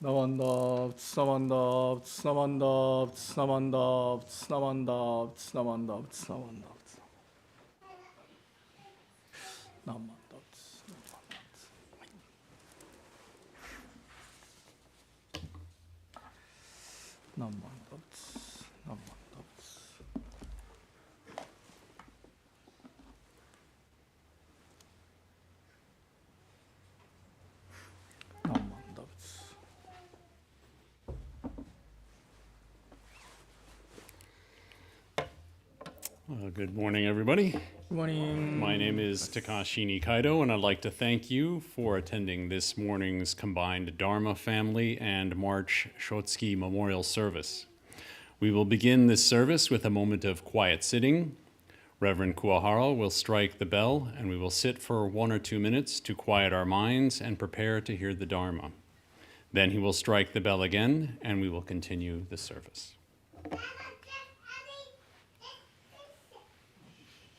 Namanda, Namanda, Namanda, Namanda, Namanda, Namanda, Namanda, Namanda. Namanda, Namanda. Good morning, everybody. Good morning. My name is Takashi Nikaido, and I'd like to thank you for attending this morning's combined Dharma family and March Shotsuki Memorial Service. We will begin this service with a moment of quiet sitting. Reverend Kuwahara will strike the bell, and we will sit for 1 or 2 minutes to quiet our minds and prepare to hear the Dharma. Then he will strike the bell again, and we will continue the service.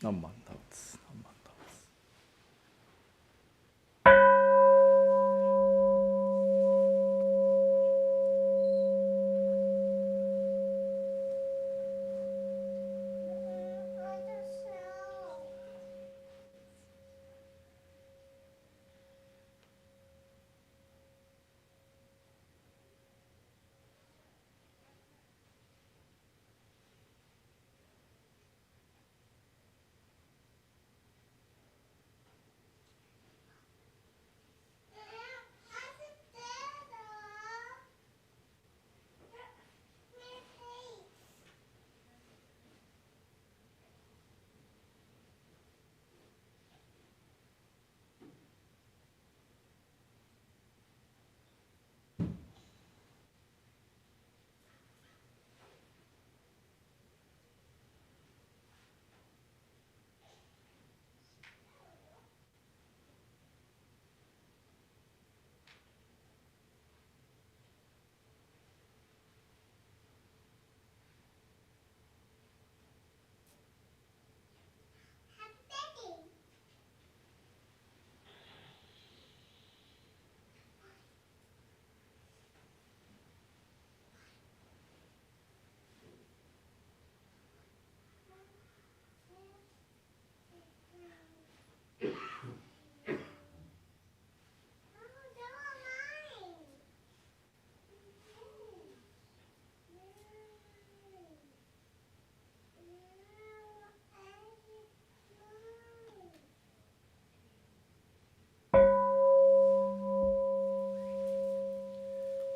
Namanda.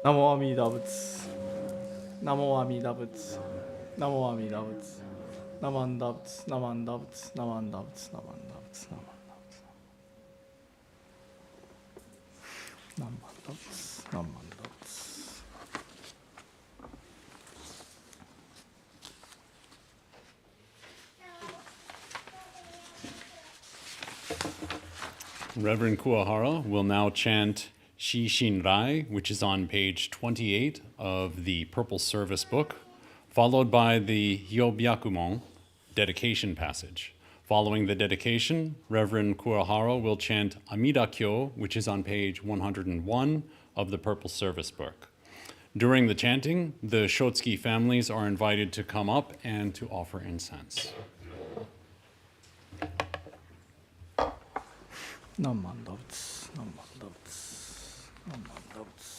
Namo Amida Butsu. Namo Amida Butsu. Namo Amida Butsu. Namanda Butsu. Namanda Butsu. Namanda Butsu. Namanda Butsu. Namanda Butsu. Namanda Butsu. Reverend Kuwahara will now chant Shi Shin Rai, which is on page 28 of the Purple Service book, followed by the Hyobyakumon dedication passage. Following the dedication, Reverend Kuwahara will chant Amida Kyo, which is on page 101 of the Purple Service book. During the chanting, the Shotsuki families are invited to come up and to offer incense. Namanda Butsu. Namanda Butsu. Namanda Butsu.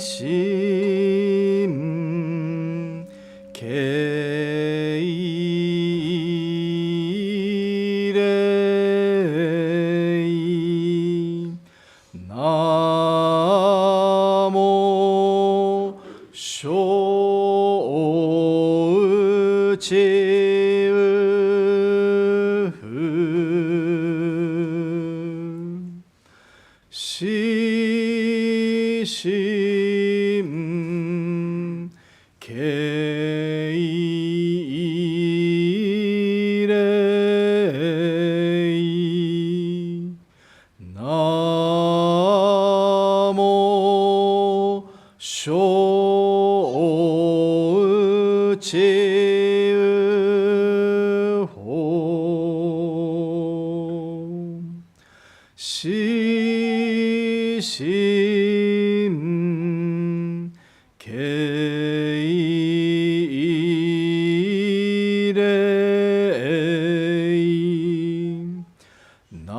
Shin Keirei Namo Shouchiu Shi Shim うほししんけいれいな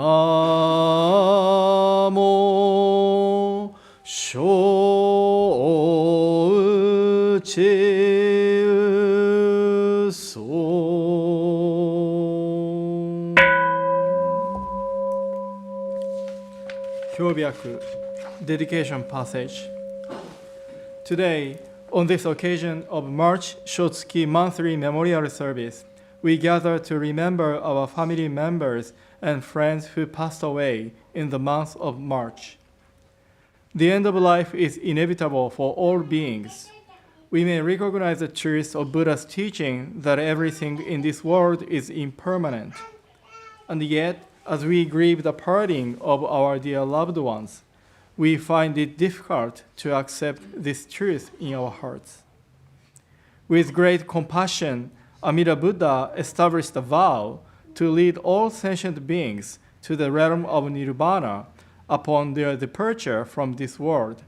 もしょうちうそう表白 Dedication Passage. Today, on this occasion of March Shotsuki monthly memorial service, we gather to remember our family members and friends who passed away in the month of March. The end of life is inevitable for all beings. We may recognize the truth of Buddha's teaching that everything in this world is impermanent. And yet, as we grieve the parting of our dear loved ones, we find it difficult to accept this truth in our hearts. With great compassion, Amida Buddha established a vow to lead all sentient beings to the realm of nirvana upon their departure from this world,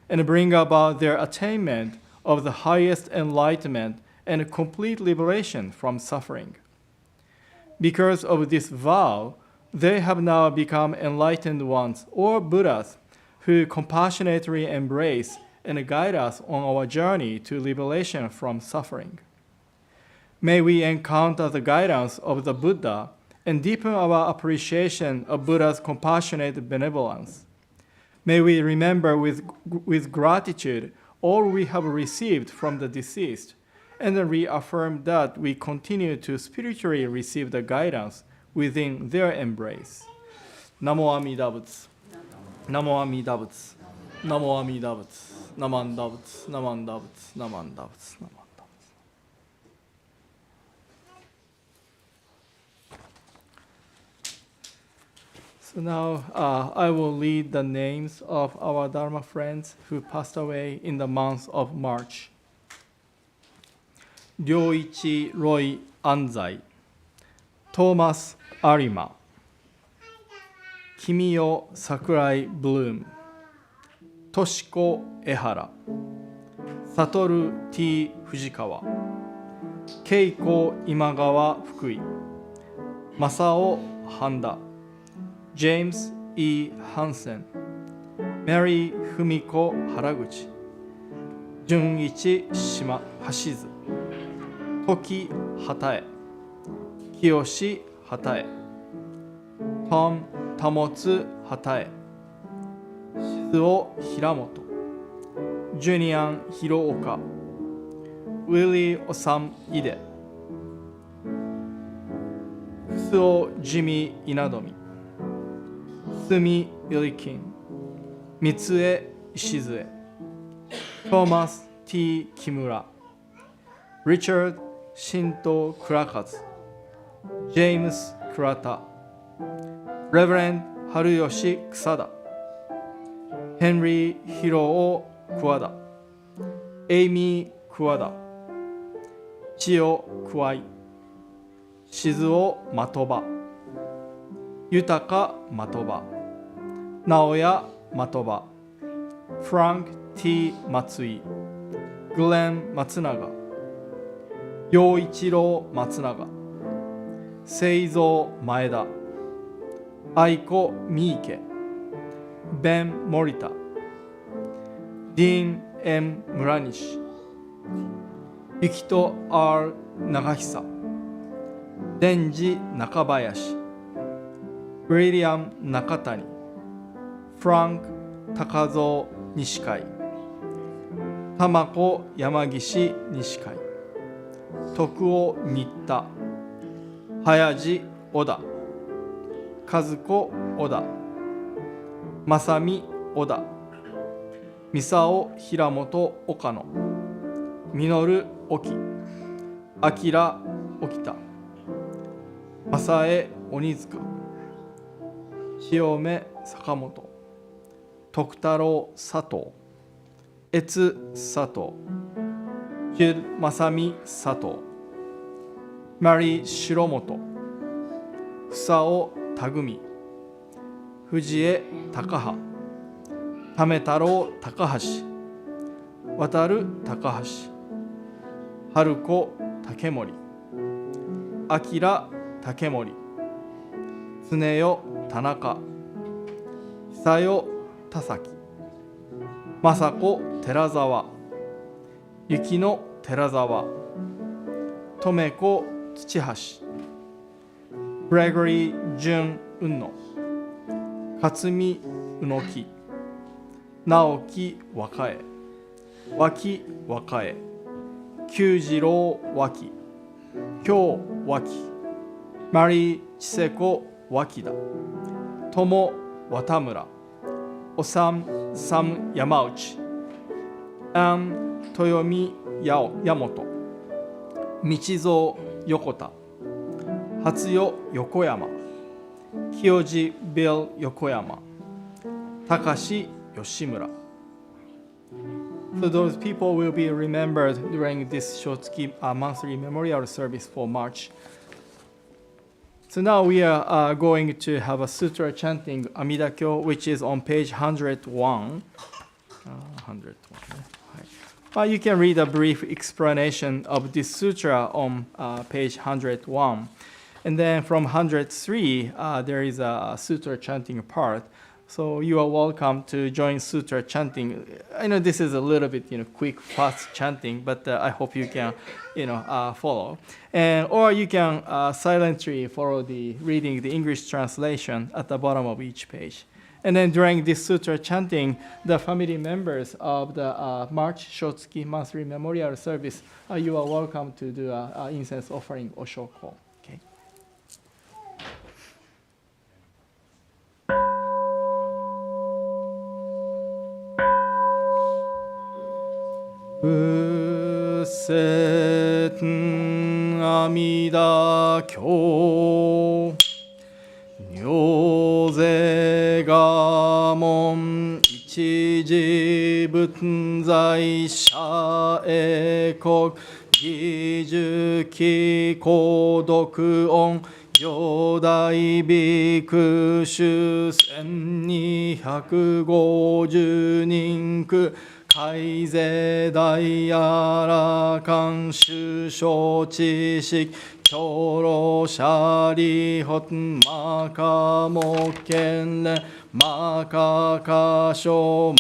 and bring about their attainment of the highest enlightenment and complete liberation from suffering. Because of this vow, they have now become enlightened ones or Buddhas who compassionately embrace and guide us on our journey to liberation from suffering. May we encounter the guidance of the Buddha and deepen our appreciation of Buddha's compassionate benevolence. May we remember with gratitude all we have received from the deceased, and reaffirm that we continue to spiritually receive the guidance within their embrace. Namo Amida Butsu. Namo Amida Butsu. Namo Amida Butsu. Namanda Butsu. Namanda Butsu. Namanda Butsu. Namanda Butsu. So now I will read the names of our Dharma friends who passed away in the month of March. Ryoichi Roy Anzai, Thomas Arima, Kimiyo Sakurai Bloom, Toshiko Ehara, Satoru T. Fujikawa, Keiko Imagawa Fukui, Masao Handa, James E. Hansen, Mary Fumiko Haraguchi, Junichi Shima Hashizu, Toki Hatae, Kiyoshi Hatae, Tom Tamotsu Hatae, Shizuo Hiramoto, Junian Hirooka, Willie Osam Ide, Fusuo Jimmy Inadomi, Sumi Ilikin, Mitsue Ishizue, Thomas T. Kimura, Richard Shinto Kurakazu, James Kurata, Reverend Haruyoshi Kusada, Henry Hiroo Kuwada, Amy Kuwada, Chio Kuwai, Shizuo Matoba, Yutaka Matoba, Naoya Matoba, Frank T. Matsui, Glenn Matsunaga, Yoichiro Matsunaga, Seizo Maeda, Aiko Miike, Ben Morita, Dean M. Muranishi, Yukito R. Nagahisa, Denji Nakabayashi, William Nakatani, Frank Takazo Nishikai, Tamako Yamagishi Nishikai, Tokuo Nitta, Hayaji Oda, Kazuko Oda, Masami Oda, Misao Hiramoto Okano, Minoru Oki, Akira Okita, Masae Onizuka, Hiyome Sakamoto, Tokutaro Sato, Etsu Sato, ジル・マサミ・佐藤、マリー・白本、房尾・田組、藤江・高羽、為太郎・高橋、渡る・高橋、春子・竹森、明・竹森、常代・田中、久代・田崎、雅子・寺沢、雪乃・寺沢、留子・土橋、グレゴリー・淳・雲野、勝見・宇野木、直樹・若江、脇・若江、久次郎・脇、京・脇、マリー・千世子・脇田、友・渡村、おさん・サム・山内、アン・豊見・大和、道蔵・横田、初代・横山、清治・ビル・横山、高志・吉村。So those people will be remembered during this Shotsuki monthly memorial service for March. So now we are going to have a sutra chanting Amida Kyo, which is on page 101. 101. You can read a brief explanation of this sutra on page 101. And then from 103, there is a sutra chanting part. So you are welcome to join sutra chanting. I know this is a little bit, quick, fast chanting, but I hope you can, follow. Or you can silently follow reading the English translation at the bottom of each page. And then during this sutra chanting, the family members of the March Shotsuki monthly memorial service, you are welcome to do an incense offering or shoko. Okay. Usen Amida Kyo Nyoze Gamon Ichiji Butzai Shaekok Gijuki Kodoku On Yodai Bikushu 1250 人 海税大あらかん首相知識共老者理法マカモ県連マカカシ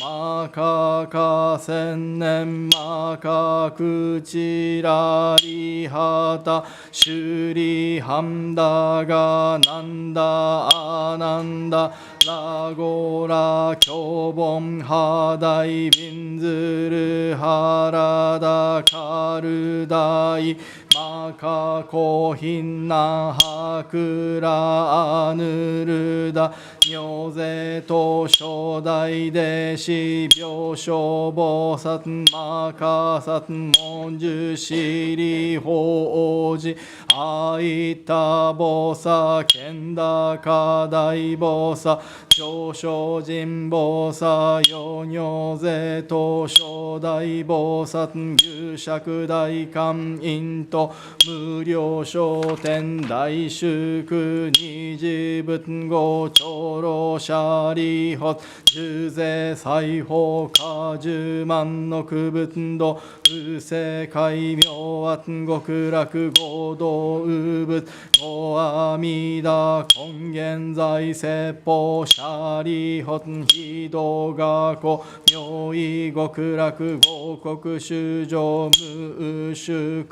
マカカ千年マカクチラリハタシュリハンダガナンダアナンダラゴラキョボンハダイビンズルハラダカルダイマカコヒンナハクラアヌルダニョゼト初代弟子病床菩薩マカサツモンジュシリホ王子アイタ菩薩ケンダカダイ菩薩上昇人菩薩ヨニョゼト初代菩薩牛釈大観音と無料商店大祝二次仏語長老舎利法十税裁縫家十万の区仏道右世界妙圧極楽合同右仏ご阿弥陀根源在説法舎利法非道学校妙意極楽合国修上無宿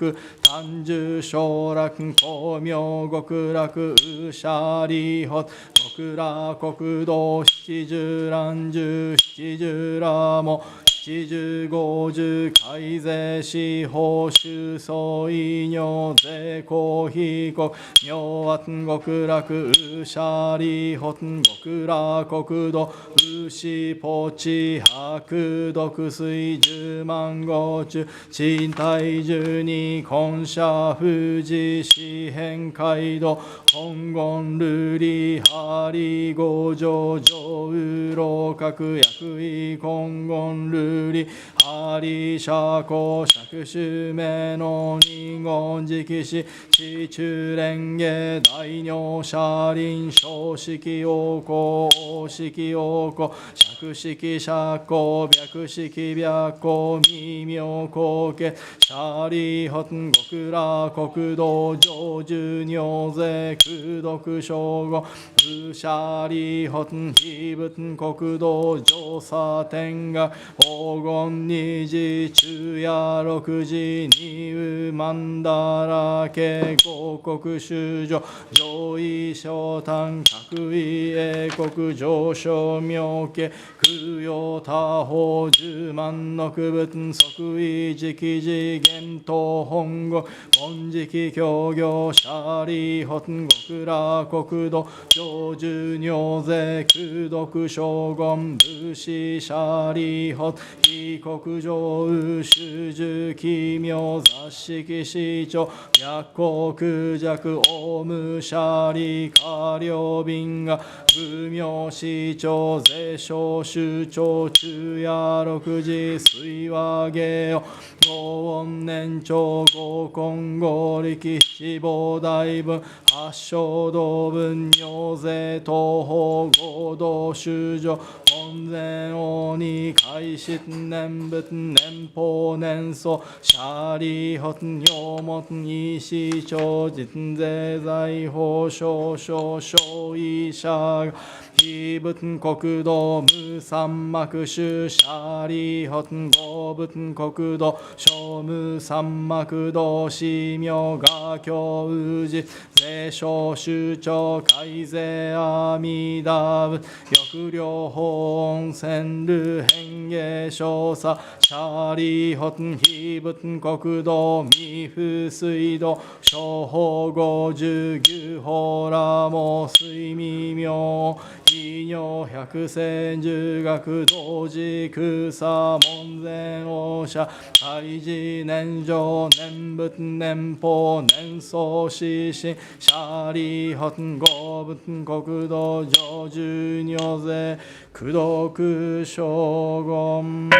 単樹昇楽光明極楽舎利法極楽国道七十蘭十七十羅も七十五十改税司法修相違尿税公被告妙圧極楽舎利法極楽国土牛ポチ白毒水十万五中賃貸十二根社富士四辺街道根言瑠璃ハリ五条上右老格薬位根言瑠璃ハリ社交釈主名の二言直視地中蓮華大尿車輪小式陽光大式陽光釈式釈光白式白光微妙光景シャリホン極楽国土上寿尿税空毒称号ブシャリホン非仏国土上差天が黄金二次中夜六時二右曼荼羅家五国修上上位小丹各位英国上昇妙家空用他方十万の区分即位直次元東本国本直協業シャリ本国楽国土上寿尿税空毒将軍武士シャリ本非国上右主従奇妙雑式市長白光空弱オウムシャリ下領便が無名市長税商首長中夜六時水和芸を五音年長五根五力七宝大分八正道分尿税東方合同修上門前鬼開始年仏年法年祖シャリホン尿門医師長実税財宝少々小医者非仏国土無三幕主シャリホン五仏国土小無三幕土死名画教宇治税商首長改税阿弥陀仏翼量法温泉流変化少佐シャリホン非仏国土未風水道小法五十牛法ラモ水未明異尿百戦十学同時空差門前王者開示年上年仏年法年相死神シャリホン五仏国土上寿尿税功徳将軍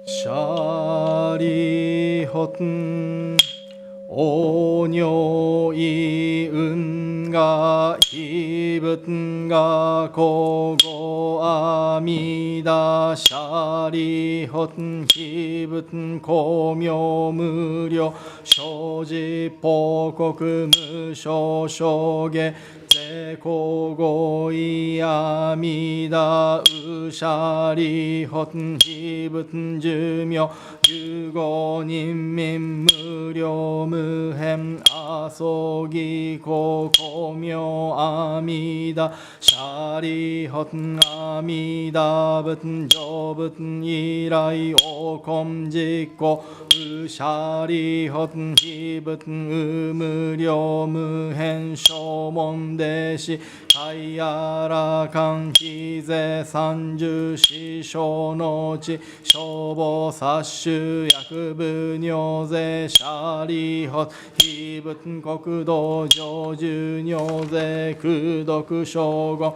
シャリホンお尿意運が非仏が古語阿弥陀シャリホン非仏光明無量生じ報国無償証下税公語意阿弥陀ウシャリホン非仏寿命15人民無料無辺阿蘇義公光明阿弥陀シャリホン阿弥陀仏成仏以来王根実行ウシャリホン非仏無料無辺正門弟子海やらかん非税三十四小の地消防殺種薬部尿税シャリホ非仏国土上寿尿税功徳称号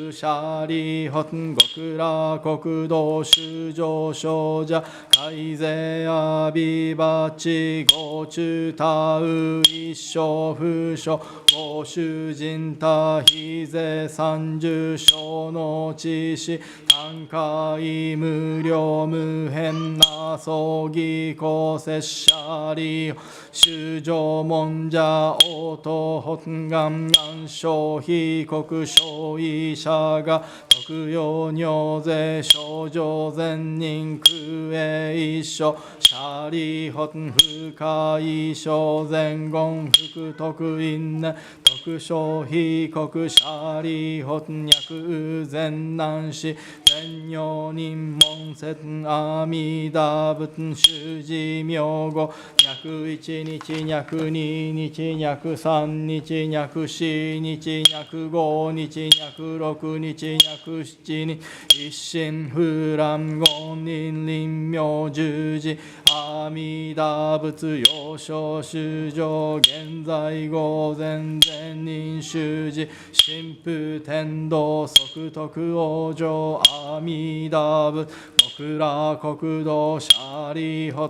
ウシャリホ極楽国土修上少者改税阿弥バチご中他う一生不所ご主人他非税三十小の知識単価無料無辺な葬儀公摂者利修上門者応答本願願消費国消費者が特用尿税症状善人空営一緒シャリホン不可以小前言福徳因ね特消費国シャリホン薬善難し全如人門説阿弥陀仏主持名号約一日約二日約三日約四日約五日約六日約七日一心不乱五人臨妙十字阿弥陀仏幼少衆生現在午前善人衆事神父天道即徳往生阿弥陀仏極楽国土舍利法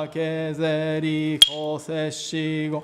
崖税利公摂死後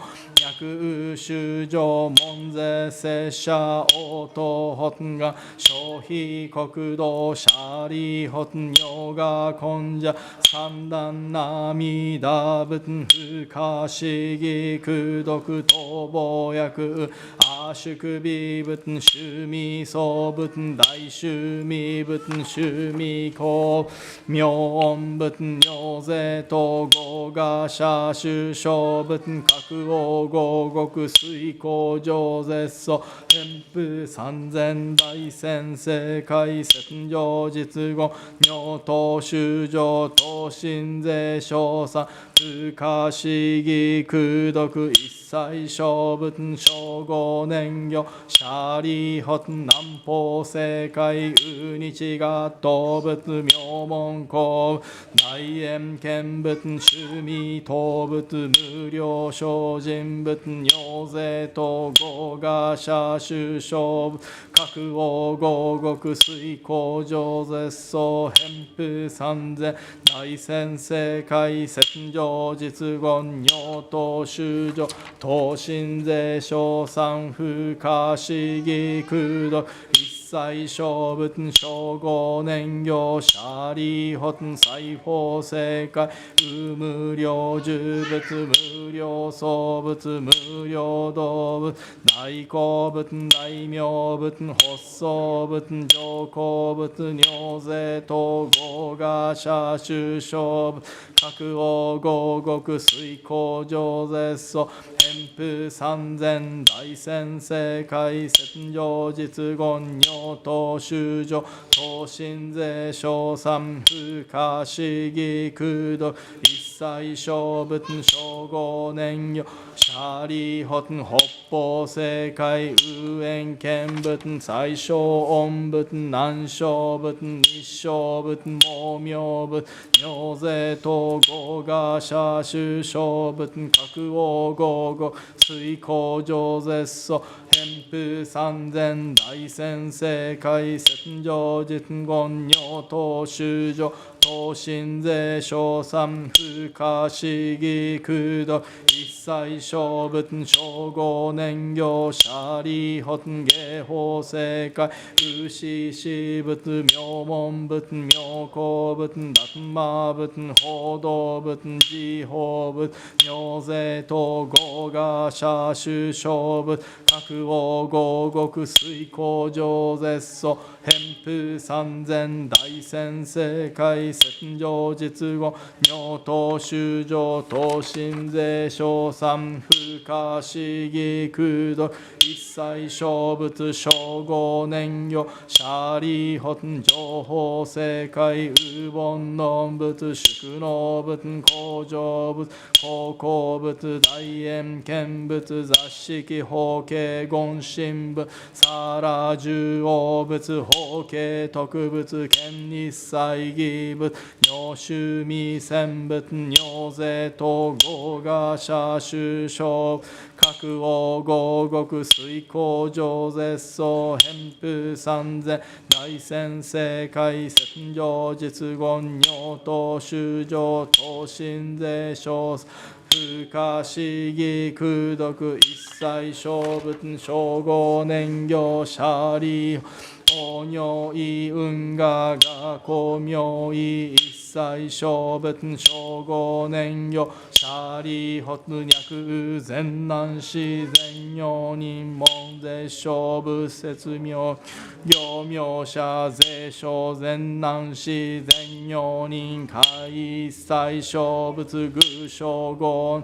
薬衆生門税摂者応答法が消費国土舍利法ヨガ根者三段阿弥陀仏不可思議功徳逃亡薬阿宿美仏趣味総仏大趣味仏趣味公妙音仏妙税等五が社主小仏各王五国水光上絶素天風三千大千世界戦場実言妙等修上等身税小三不可思議功徳一切小仏小五年行舍利法南方世界う日が動物妙門公大円見仏趣味動物無料精進仏尿税等五が社主小仏各王五国水光上絶相偏風三千大千世界戦場実言尿等修上等身税小三不可思議功徳一切小仏小五年行舍利法西方世界無無量寿仏無量総仏無量道仏大公仏大名仏発想仏上皇仏尿税等五が社主小仏各王五国水光上絶相偏風三千大千世界戦場実言尿等修上等身税小三不可思議功徳一切小仏小五年行舍利法北方世界有縁見仏最小音仏南小仏日小仏毛明仏尿税等五が社主小仏各王五国水光上絶相偏風三千大千世界戦場実言尿等修上等身税小三不可思議功徳一切小仏小五年行舍利法下方世界有志士仏妙門仏妙高仏達摩仏報道仏自法仏妙税等五が社主小仏各王五国水光上絶相偏風三千大千世界戦場実言妙等修上等身税小三不可思議功徳一切小仏小五年行舍利法上方世界有煩悩仏宿能仏工場仏高校仏大円見仏雑式法華言神仏さら十王仏法華特仏見一切義仏妙趣味千仏尿税等五が社主小各王五国水光上絶相偏風三千大千世界戦場実言尿等修上等身税小不可思議功徳一切小仏小五年行舍利法尿意運河が光明意一切小仏小五年行舍利法脈善男子善用人門税小仏説明行名者税小善男子善用人会一切小仏偶小言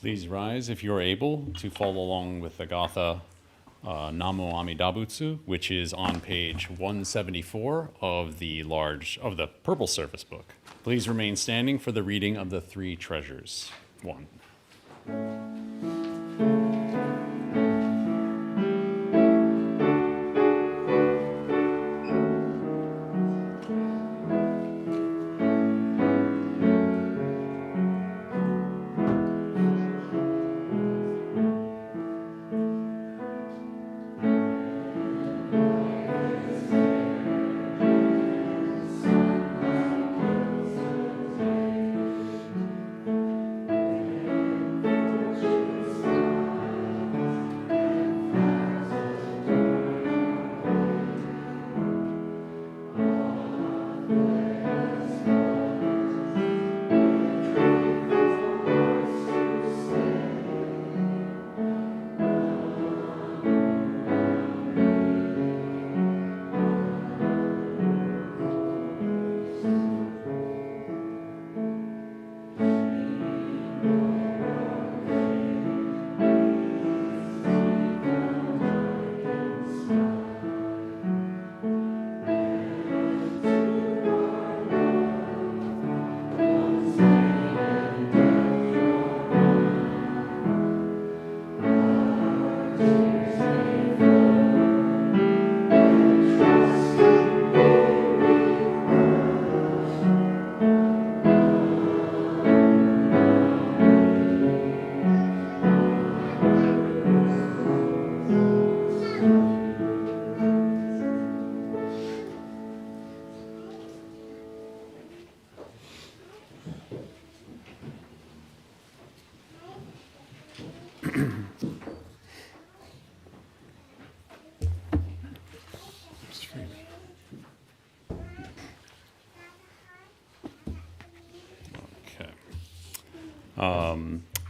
Please rise if you're able to follow along with the Gatha Namo Amidabutsu, which is on page 174 of the Purple Service Book. Please remain standing for the reading of the three treasures. 1. Okay.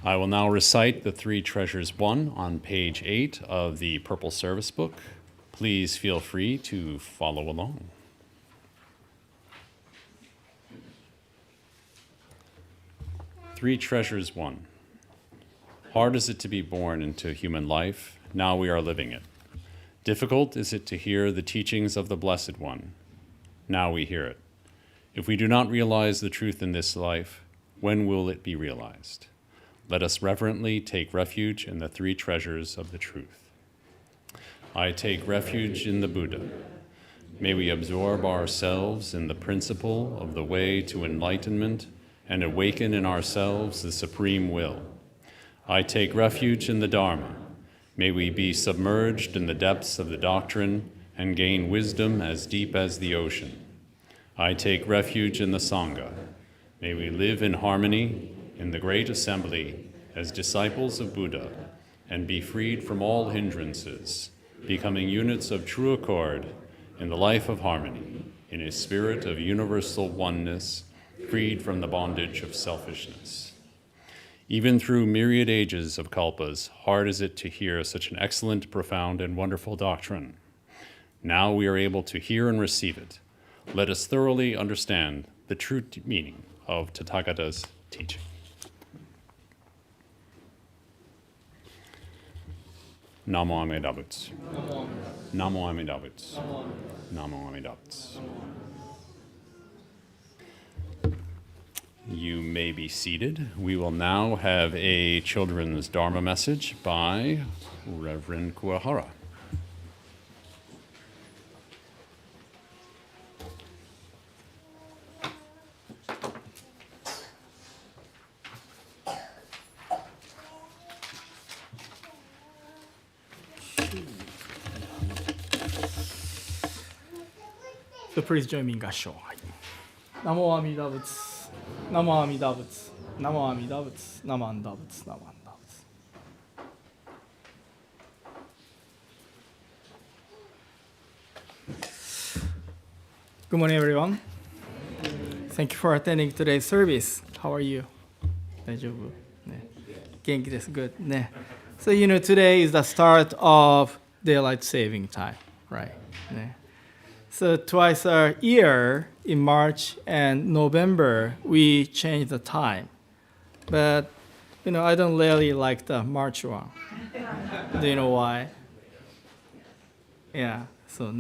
I will now recite the Three Treasures 1 on page 8 of the Purple Service Book. Please feel free to follow along. Three Treasures 1. Hard is it to be born into human life, now we are living it. Difficult is it to hear the teachings of the Blessed One, now we hear it. If we do not realize the truth in this life, when will it be realized? Let us reverently take refuge in the three treasures of the truth. I take refuge in the Buddha. May we absorb ourselves in the principle of the way to enlightenment and awaken in ourselves the supreme will. I take refuge in the Dharma. May we be submerged in the depths of the doctrine and gain wisdom as deep as the ocean. I take refuge in the Sangha. May we live in harmony in the great assembly as disciples of Buddha and be freed from all hindrances, becoming units of true accord in the life of harmony, in a spirit of universal oneness, freed from the bondage of selfishness. Even through myriad ages of kalpas, hard is it to hear such an excellent, profound, and wonderful doctrine. Now we are able to hear and receive it. Let us thoroughly understand the true meaning of Tathagata's teaching. Namo Amida Butsu. Namo Amida Butsu. Namo Amida Butsu. You may be seated. We will now have a children's Dharma message by Reverend Kuwahara. So please join me in Gassho. Namo Amida Butsu. Namo Amida Butsu. Namo Amida Butsu. Namo Amida Butsu. Namo Amida Butsu. Good morning, everyone. Thank you for attending today's service. How are you? 大丈夫? ね。元気です。Good. ね。So, today is the start of daylight saving time, right? ね。So twice a year, in March and November, we change the time. But, I don't really like the March one. Do you know why? Yeah, so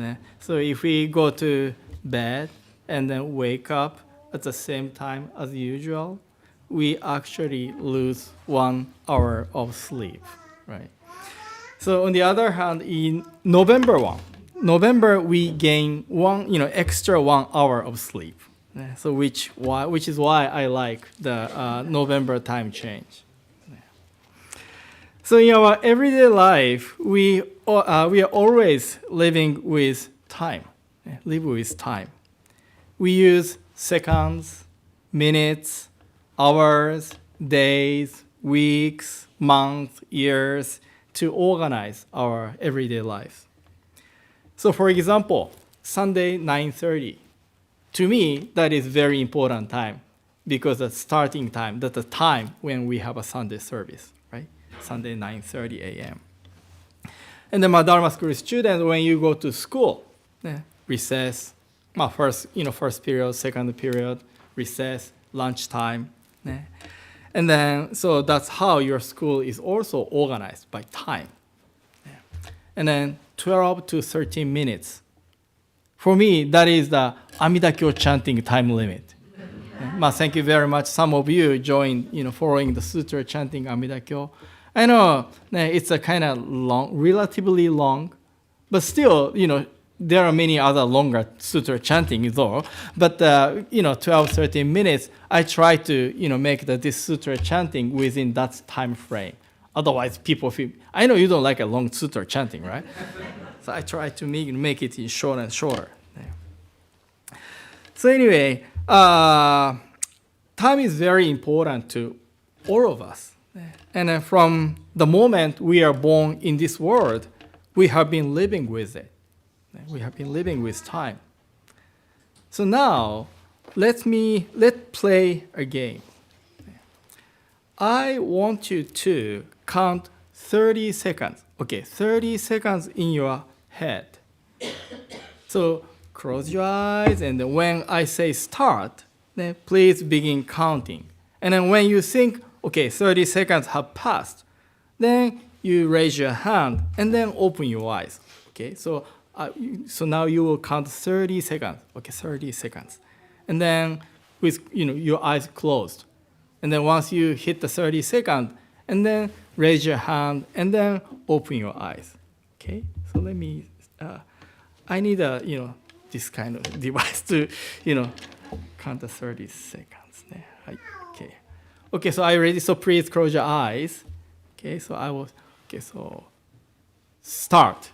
if we go to bed and then wake up at the same time as usual, we actually lose 1 hour of sleep, right? So on the other hand, in November we gain extra 1 hour of sleep. So which is why I like the November time change. So in our everyday life, we are always living with time. Live with time. We use seconds, minutes, hours, days, weeks, months, years to organize our everyday life. So for example, Sunday 9:30, To me, that is very important time because the starting time, that's the time when we have a Sunday service, right? Sunday 9:30 a.m. And then my Dharma school students, when you go to school, recess, first period, second period, recess, lunchtime. And then, so that's how your school is also organized by time. And then 12 to 13 minutes. For me, that is the Amida-kyo chanting time limit. Thank you very much. Some of you joined, following the sutra chanting Amida-kyo. I know it's a kind of long, relatively long, but still, there are many other longer sutra chanting though. But 12, 13 minutes, I try to make this sutra chanting within that time frame. Otherwise, people feel. I know you don't like a long sutra chanting, right? So I try to make it shorter and shorter. So anyway, time is very important to all of us. And then from the moment we are born in this world, we have been living with it. We have been living with time. So now, let's play a game. I want you to count 30 seconds. Okay, 30 seconds in your head. So close your eyes, and then when I say start, then please begin counting. And then when you think, okay, 30 seconds have passed, then you raise your hand and then open your eyes. Okay, so now you will count 30 seconds. Okay, 30 seconds. And then with your eyes closed. And then once you hit the 30 seconds, and then raise your hand and then open your eyes. Okay, so let me, I need this kind of device to, count the 30 seconds. Okay. Okay, so are you ready? So please close your eyes. Okay, so so start.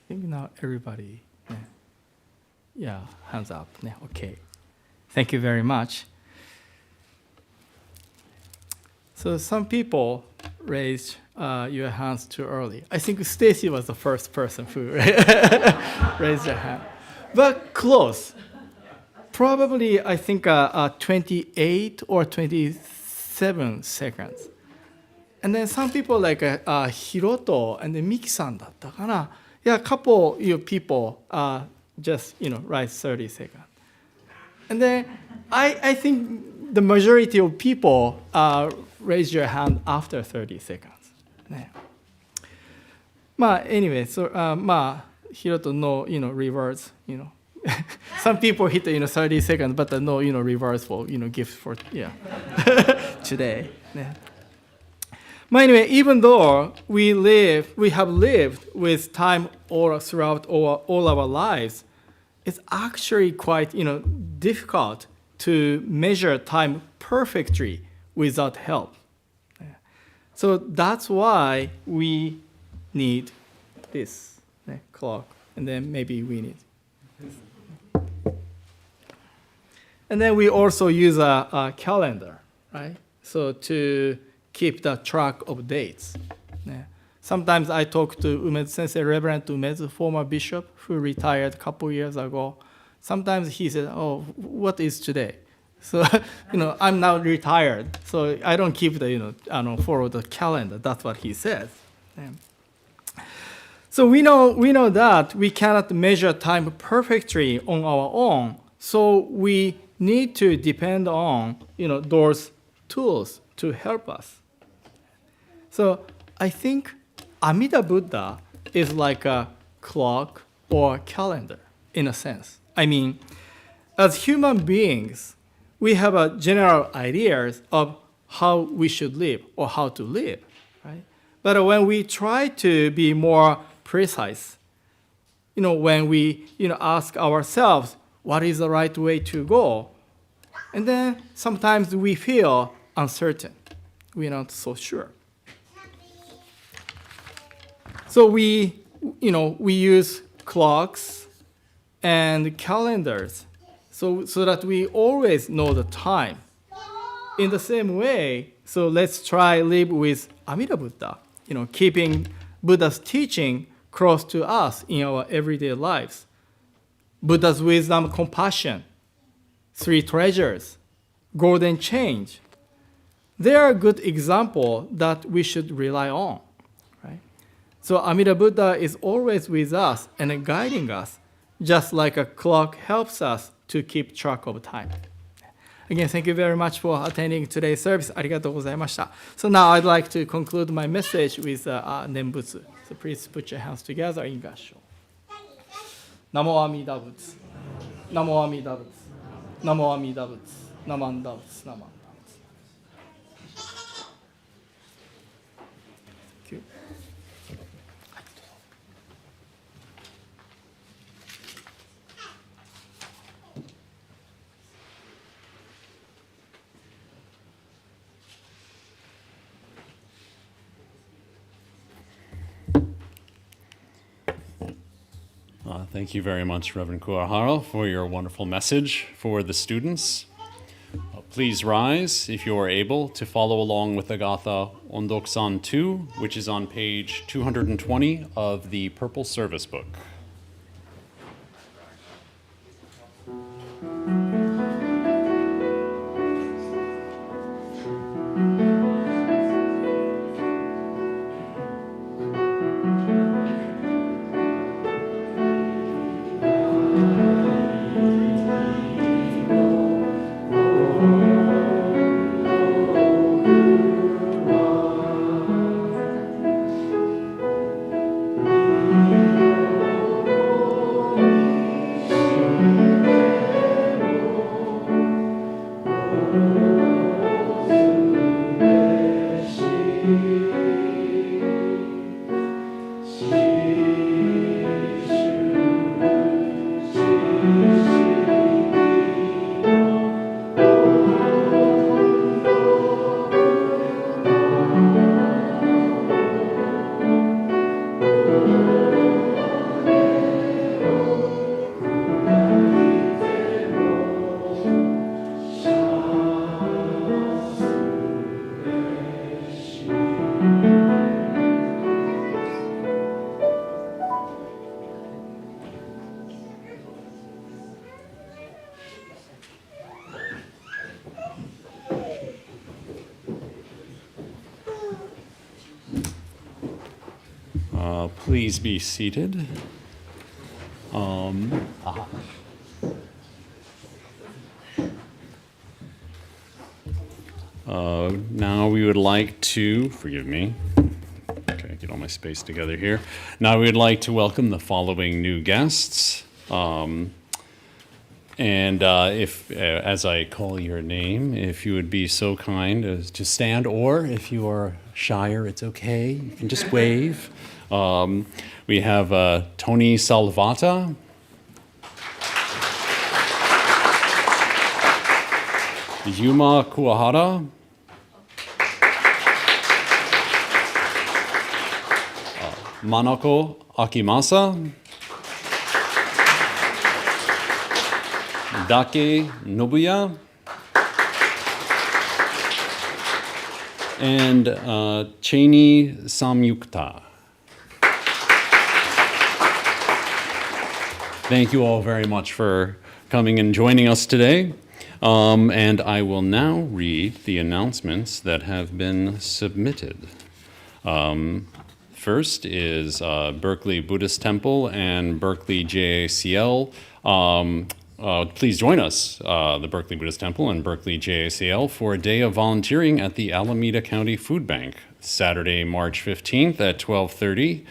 I think now everybody, hands up. Okay, thank you very much. So some people raised your hands too early. I think Stacy was the first person who raised her hand, but close. Probably I think 28 or 27 seconds. And then some people like Hiroto and then Miki-san だったかな. Yeah, a couple people just write 30 seconds. And then I think the majority of people raise your hand after 30 seconds. Anyway, so Hiroto no reverse, Some people hit 30 seconds, but no reverse for gift for today. But anyway, even though we have lived with time throughout all our lives, it's actually quite difficult to measure time perfectly without help. So that's why we need this clock, and then maybe we need this. And then we also use a calendar, right? So to keep the track of dates. Sometimes I talk to Umezu Sensei, Reverend Umezu, former bishop who retired a couple years ago. Sometimes he said, "Oh, what is today?" So I'm now retired, so I don't keep follow the calendar. That's what he says. So we know that we cannot measure time perfectly on our own. So we need to depend on those tools to help us. So I think Amida Buddha is like a clock or calendar in a sense. I mean, as human beings, we have a general ideas of how we should live or how to live, right? But when we try to be more precise, when we, ask ourselves, what is the right way to go? And then sometimes we feel uncertain. We're not so sure. So we use clocks and calendars so that we always know the time. In the same way, so let's try live with Amida Buddha, keeping Buddha's teaching close to us in our everyday lives. Buddha's wisdom, compassion, three treasures, golden change. They are a good example that we should rely on, right? So Amida Buddha is always with us and guiding us, just like a clock helps us to keep track of time. Again, thank you very much for attending today's service. ありがとうございました。So now I'd like to conclude my message with Nembutsu. So please put your hands together in 合唱。ナモアミダ仏。ナモアミダ仏。ナモアミダ仏。ナマンダ仏。ナマンダ仏。Thank you. Thank you very much, Reverend Kuwahara, for your wonderful message for the students. Please rise if you are able to follow along with Agatha Ondoksan 2, which is on page 220 of the Purple Service Book. Please be seated. Now we would like to, forgive me, okay, get all my space together here. Now we would like to welcome the following new guests. And if, as I call your name, if you would be so kind as to stand, or if you are shyer, it's okay, you can just wave. We have Tony Salvata. Yuma Kuwahara. Manako Akimasa. Dake Nobuya. And Cheney Samyukta. Thank you all very much for coming and joining us today. And I will now read the announcements that have been submitted. First is Berkeley Buddhist Temple and Berkeley JACL please join us, the Berkeley Buddhist Temple and Berkeley JACL, for a day of volunteering at the Alameda County Food Bank, Saturday, March 15th at 12:30.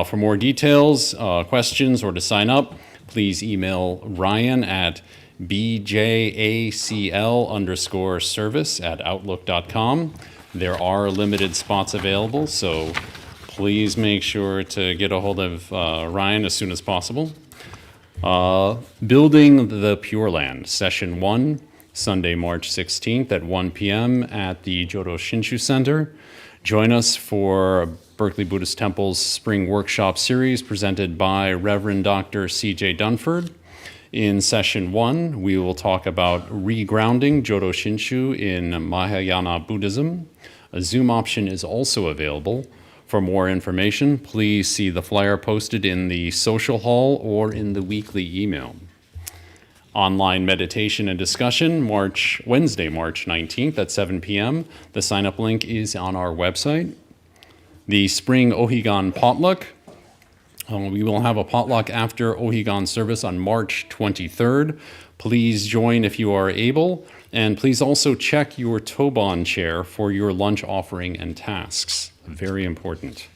For more details, questions, or to sign up, please email Ryan at bjacl_service@outlook.com. There are limited spots available, so please make sure to get a hold of Ryan as soon as possible. Building the Pure Land, Session 1, Sunday, March 16th at 1 p.m. at the Jodo Shinshu Center. Join us for Berkeley Buddhist Temple's Spring Workshop Series presented by Reverend Dr. C.J. Dunford. In Session 1, we will talk about regrounding Jodo Shinshu in Mahayana Buddhism. A Zoom option is also available. For more information, please see the flyer posted in the social hall or in the weekly email. Online meditation and discussion, Wednesday, March 19th at 7 p.m. The sign-up link is on our website. The Spring Ohigan Potluck. We will have a potluck after Ohigan service on March 23rd. Please join if you are able, and please also check your Toban chair for your lunch offering and tasks. Very important.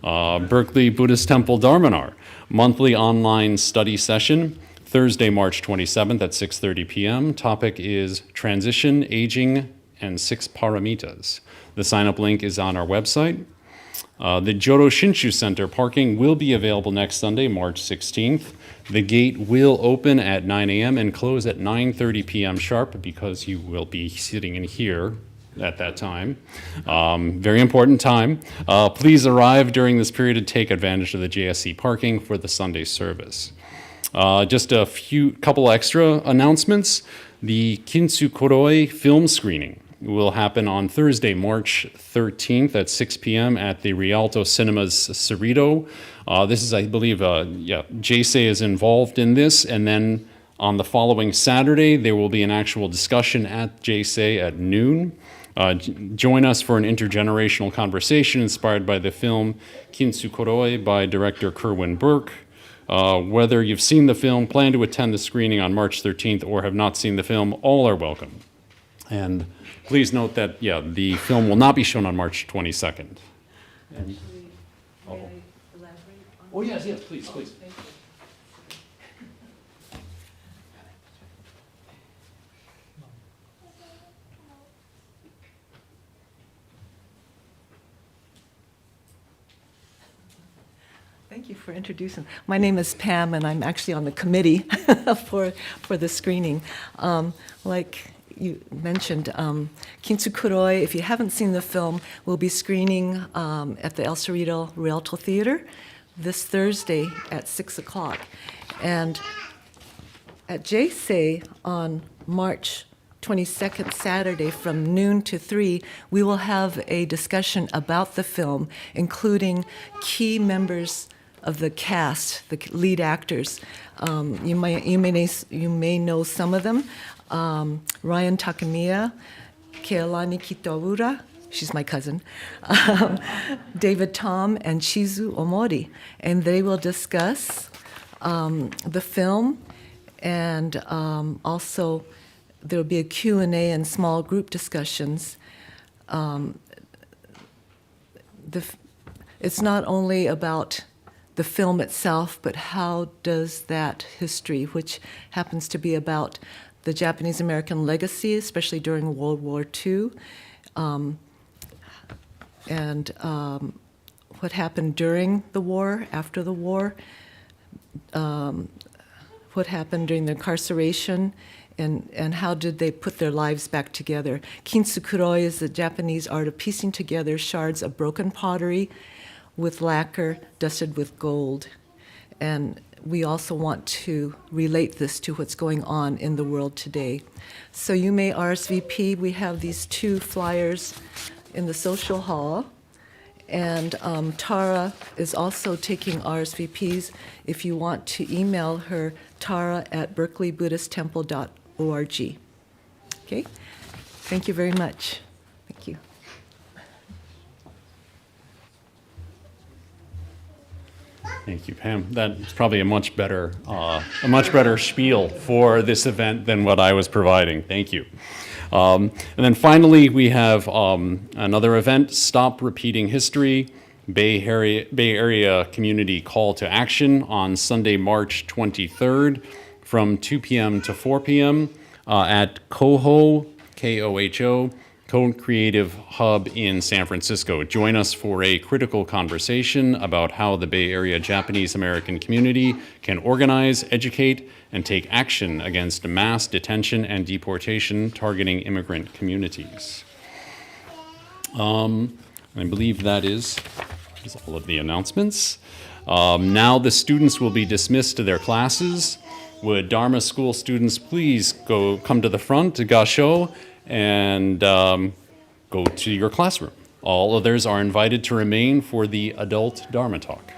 Berkeley Buddhist Temple Dharmanar, monthly online study session, Thursday, March 27th at 6:30 p.m. Topic is Transition, Aging, and Six Paramitas. The sign-up link is on our website. The Jodo Shinshu Center parking will be available next Sunday, March 16th. The gate will open at 9 a.m. and close at 9:30 p.m. sharp because you will be sitting in here at that time. Very important time. Please arrive during this period to take advantage of the JSC parking for the Sunday service. Just a couple extra announcements. The Kintsu Koroi film screening will happen on Thursday, March 13th at 6 p.m. at the Rialto Cinemas Cerrito. This is, I believe, JSE is involved in this, and then on the following Saturday, there will be an actual discussion at JSE at noon. Join us for an intergenerational conversation inspired by the film Kintsu Koroi by director Kerwin Burke. Whether you've seen the film, plan to attend the screening on March 13th, or have not seen the film, all are welcome. And please note that, the film will not be shown on March 22nd. Actually, may I elaborate on Oh, yes, please. Thank you. Thank you for introducing. My name is Pam, and I'm actually on the committee for the screening. Like you mentioned, Kintsu Kuroi, if you haven't seen the film, will be screening at the El Cerrito Rialto Theater this Thursday at 6 o'clock. And at JSE on March 22nd, Saturday, from noon to 3, we will have a discussion about the film, including key members of the cast, the lead actors. You may know some of them. Ryan Takamiya, Kealani Kitawura, she's my cousin, David Tom, and Chizu Omori. And they will discuss the film, and also there will be a Q&A and small group discussions. It's not only about the film itself, but how does that history, which happens to be about the Japanese-American legacy, especially during World War II, and what happened during the war, after the war, what happened during the incarceration, and how did they put their lives back together. Kintsu Kuroi is the Japanese art of piecing together shards of broken pottery with lacquer dusted with gold. And we also want to relate this to what's going on in the world today. So you may RSVP. We have these 2 flyers in the social hall. And Tara is also taking RSVPs. If you want to email her, tara@berkeleybuddhisttemple.org. Okay? Thank you very much. Thank you. Thank you, Pam. That's probably a much better spiel for this event than what I was providing. Thank you. And then finally, we have another event, Stop Repeating History, Bay Area Community Call to Action on Sunday, March 23rd from 2 p.m. to 4 p.m. At Coho, K-O-H-O, Co-Creative Hub in San Francisco. Join us for a critical conversation about how the Bay Area Japanese American community can organize, educate, and take action against mass detention and deportation targeting immigrant communities. I believe that is all of the announcements. Now the students will be dismissed to their classes. Would Dharma School students please come to the front to Gasho and go to your classroom. All others are invited to remain for the adult Dharma talk.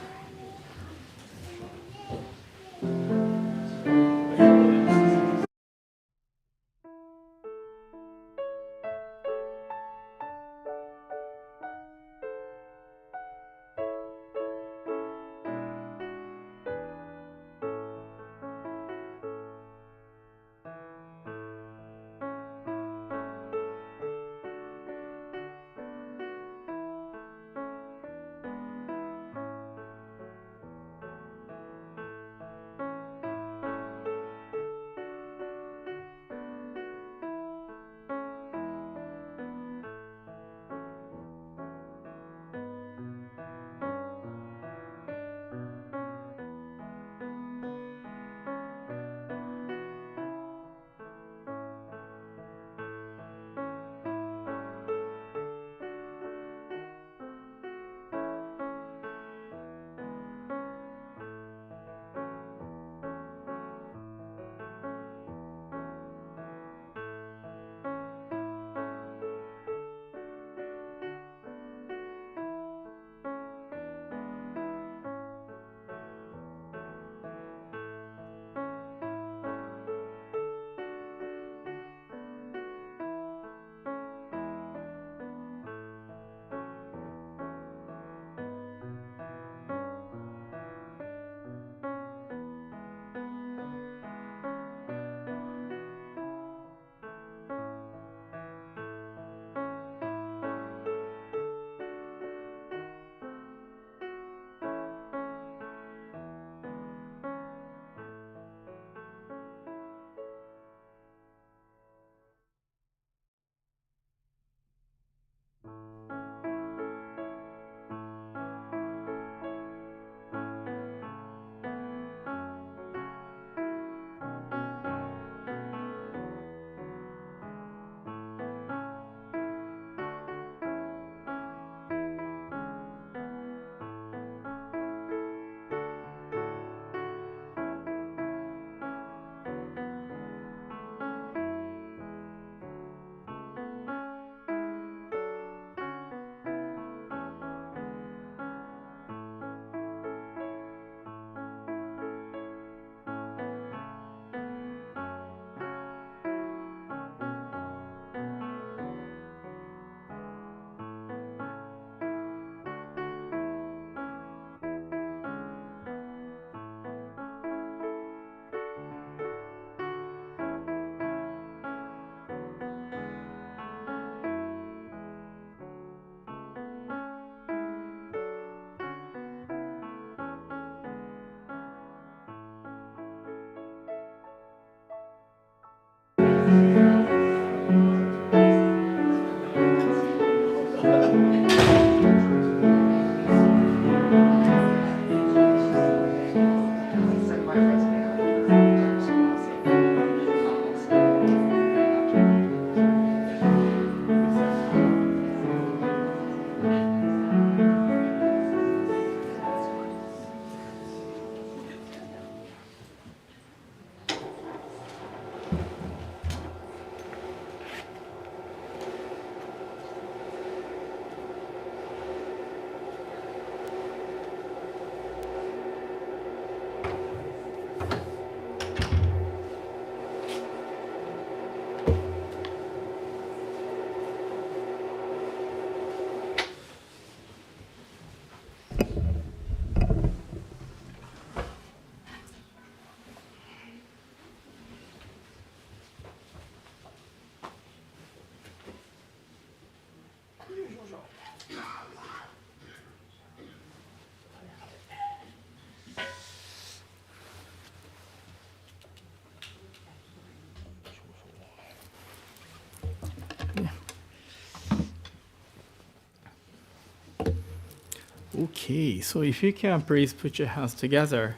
Okay, so if you can please put your hands together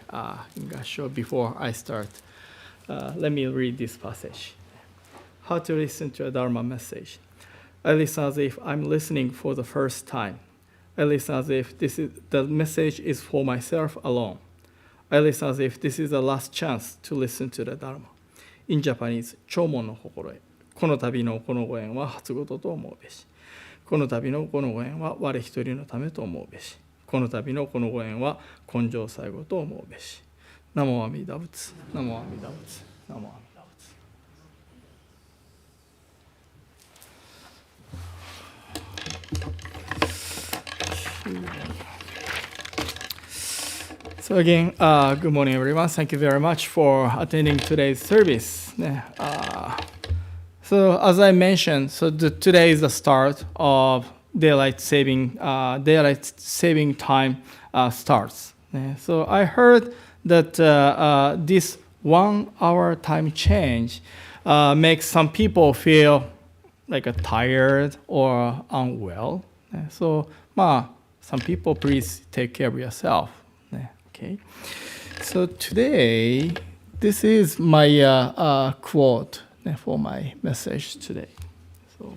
in Gasho before I start. Let me read this passage. How to listen to a Dharma message. I listen as if I'm listening for the first time. I listen as if the message is for myself alone. I listen as if this is the last chance to listen to the Dharma. In Japanese, 弔問の心得。この度のこのご縁は初事と思うべし。この度のこのご縁は我一人のためと思うべし。この度のこのご縁は根性最後と思うべし。ナモ阿弥陀仏。ナモ阿弥陀仏。ナモ阿弥陀仏。So again, good morning, everyone. Thank you very much for attending today's service. So as I mentioned, today is the start of daylight saving time starts. So I heard that this 1 hour time change makes some people feel like tired or unwell. So some people, please take care of yourself. Okay. So today, this is my quote for my message today. So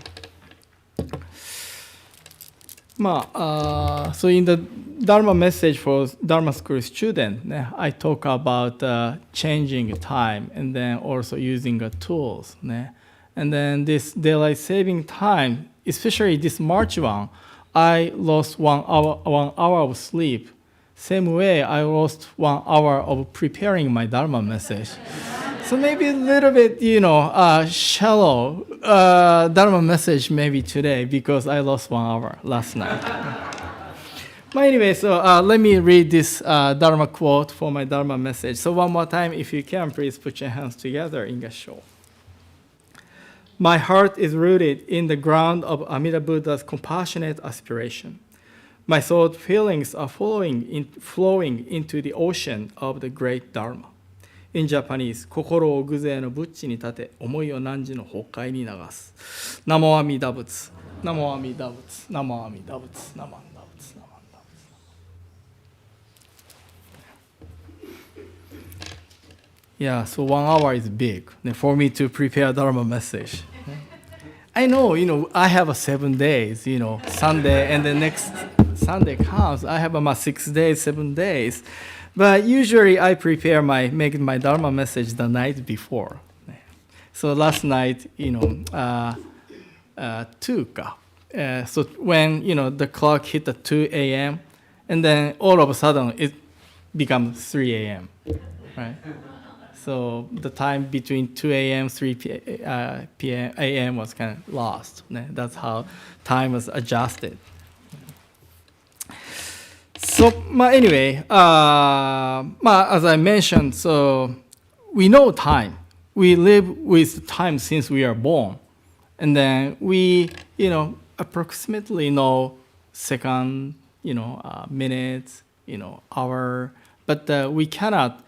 in the Dharma message for Dharma school students, I talk about changing time and then also using tools. And then this daylight saving time, especially this March one, I lost 1 hour of sleep. Same way, I lost 1 hour of preparing my Dharma message. So maybe a little bit, shallow Dharma message maybe today because I lost 1 hour last night. But anyway, so let me read this Dharma quote for my Dharma message. So one more time, if you can, please put your hands together in Gasho. My heart is rooted in the ground of Amida Buddha's compassionate aspiration. My thought feelings are flowing into the ocean of the great Dharma. In Japanese, 心を偶然の仏地に立て、思いを汝の崩壊に流す。ナモ阿弥陀仏、ナモ阿弥陀仏、ナモ阿弥陀仏、ナモ阿弥陀仏、ナモ阿弥陀仏。Yeah, so 1 hour is big for me to prepare Dharma message. I know, I have 7 days, Sunday, and the next Sunday comes, I have 6 days, 7 days. But usually I make my Dharma message the night before. So last night, 2. So when, the clock hit at 2 a.m., and then all of a sudden it becomes 3 a.m., right? So the time between 2 a.m., 3 p.m. a.m. was kind of lost. That's how time was adjusted. So anyway, as I mentioned, so we know time. We live with time since we are born. And then we, approximately know second, minutes, hour, but we cannot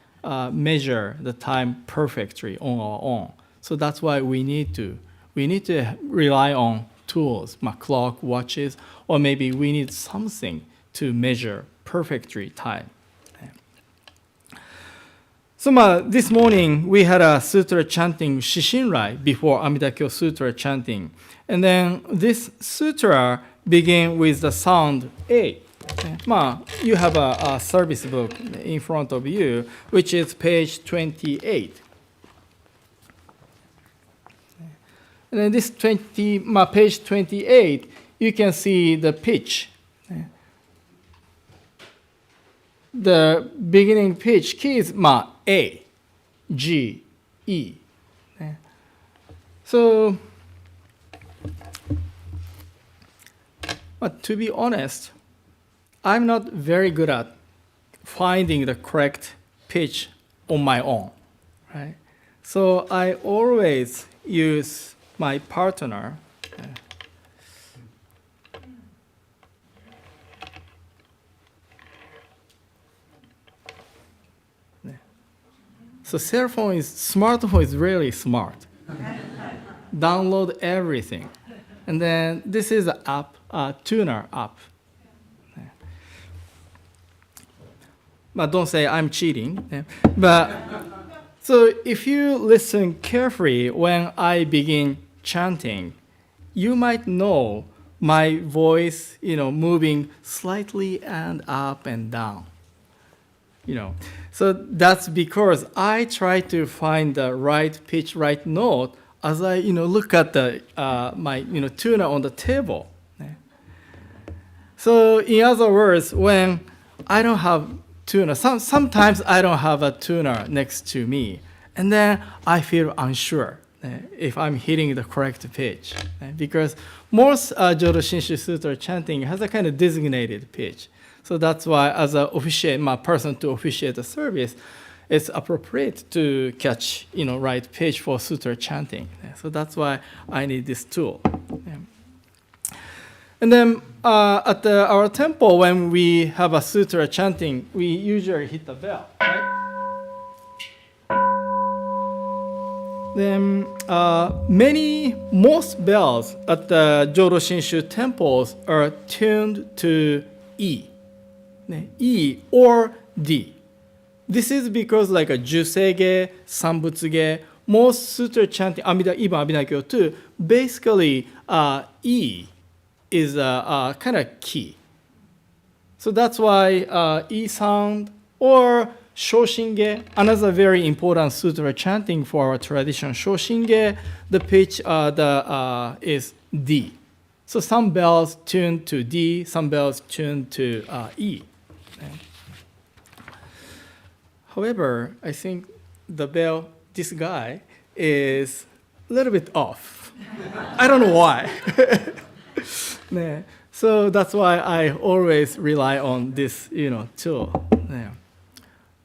measure the time perfectly on our own. So that's why we need to rely on tools, clock, watches, or maybe we need something to measure perfectly time. So this morning we had a sutra chanting Shishinrai before Amida-kyo sutra chanting. And then this sutra begins with the sound A. You have a service book in front of you, which is page 28. And then this page 28, you can see the pitch. The beginning pitch key is A, G, E. So, but to be honest, I'm not very good at finding the correct pitch on my own, right? So I always use my partner. So smartphone is really smart. Download everything. And then this is an app, tuner app. But don't say I'm cheating. But so if you listen carefully when I begin chanting, you might know my voice, moving slightly and up and down. So that's because I try to find the right pitch, right note as I, look at the my, tuner on the table. So in other words, when I don't have tuner, sometimes I don't have a tuner next to me, and then I feel unsure if I'm hitting the correct pitch, because most Jodo Shinshu Sutra chanting has a kind of designated pitch. So that's why, as a person to officiate the service, it's appropriate to catch, right pitch for sutra chanting. So that's why I need this tool. And then at our temple, when we have a sutra chanting, we usually hit the bell, right? Then most bells at the Jodo Shinshu temples are tuned to E. E or D. This is because like a Jusege, Sambutsuge, most sutra chanting, even Abhinagyo too, basically E is a kind of key. So that's why E sound or Shoshinge, another very important sutra chanting for our tradition, Shoshinge, the pitch is D. So some bells tune to D, some bells tune to E. However, I think the bell, this guy, is a little bit off. I don't know why. So that's why I always rely on this, tool.